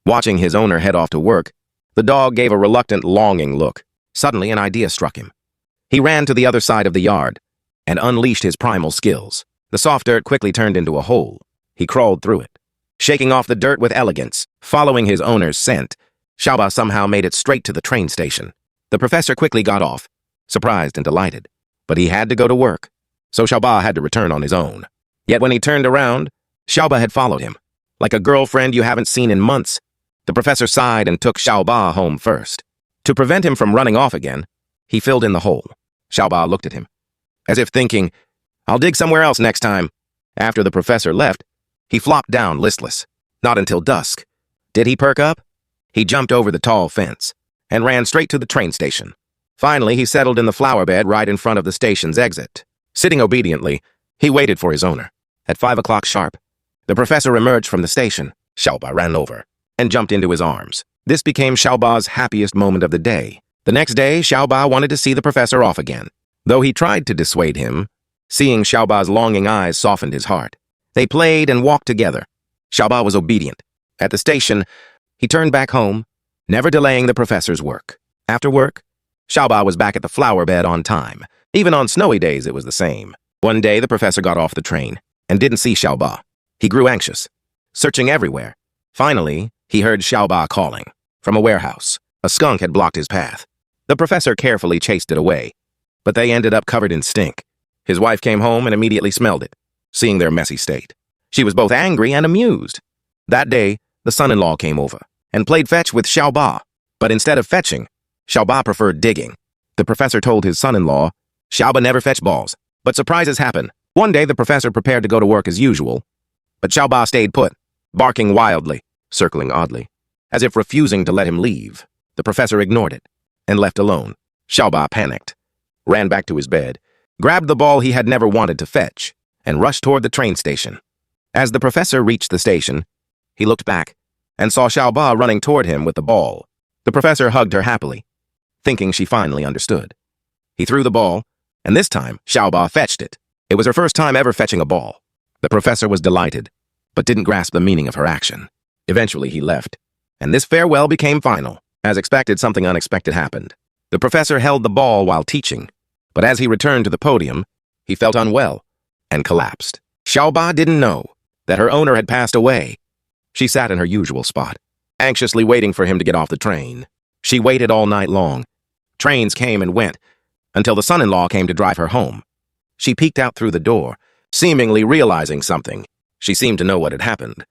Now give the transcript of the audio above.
Watching his owner head off to work, the dog gave a reluctant, longing look. Suddenly, an idea struck him. He ran to the other side of the yard and unleashed his primal skills. The soft dirt quickly turned into a hole. He crawled through it, shaking off the dirt with elegance. Following his owner's scent, Xiaoba somehow made it straight to the train station. The professor quickly got off, surprised and delighted. But he had to go to work, so Xiaoba had to return on his own. Yet when he turned around, Xiaoba had followed him. Like a girlfriend you haven't seen in months, the professor sighed and took Xiaoba home first. To prevent him from running off again, he filled in the hole. Xiaoba looked at him, as if thinking, "I'll dig somewhere else next time." After the professor left, he flopped down listless. Not until dusk did he perk up. He jumped over the tall fence and ran straight to the train station. Finally, he settled in the flower bed right in front of the station's exit. Sitting obediently, he waited for his owner. At 5 o'clock sharp, the professor emerged from the station. Xiaoba ran over and jumped into his arms. This became Xiaoba's happiest moment of the day. The next day, Xiaoba wanted to see the professor off again. Though he tried to dissuade him, seeing Xiaoba's longing eyes softened his heart. They played and walked together. Xiaoba was obedient. At the station, he turned back home, never delaying the professor's work. After work, Xiaoba was back at the flower bed on time. Even on snowy days, it was the same. One day, the professor got off the train and didn't see Xiaoba. He grew anxious, searching everywhere. Finally, he heard Xiaoba calling. From a warehouse, a skunk had blocked his path. The professor carefully chased it away, but they ended up covered in stink. His wife came home and immediately smelled it, seeing their messy state. She was both angry and amused. That day, the son-in-law came over and played fetch with Xiaoba. But instead of fetching, Xiaoba preferred digging. The professor told his son-in-law, "Xiaoba never fetched balls." But surprises happen. One day, the professor prepared to go to work as usual, but Xiaoba stayed put, barking wildly, circling oddly, as if refusing to let him leave. The professor ignored it and left alone. Xiaoba panicked, ran back to his bed, grabbed the ball he had never wanted to fetch, and rushed toward the train station. As the professor reached the station, he looked back and saw Xiaoba running toward him with the ball. The professor hugged her happily, thinking she finally understood. He threw the ball, and this time, Xiaoba fetched it. It was her first time ever fetching a ball. The professor was delighted, but didn't grasp the meaning of her action. Eventually, he left, and this farewell became final. As expected, something unexpected happened. The professor held the ball while teaching, but as he returned to the podium, he felt unwell and collapsed. Xiaoba didn't know that her owner had passed away. She sat in her usual spot, anxiously waiting for him to get off the train. She waited all night long. Trains came and went, until the son-in-law came to drive her home. She peeked out through the door, seemingly realizing something. She seemed to know what had happened.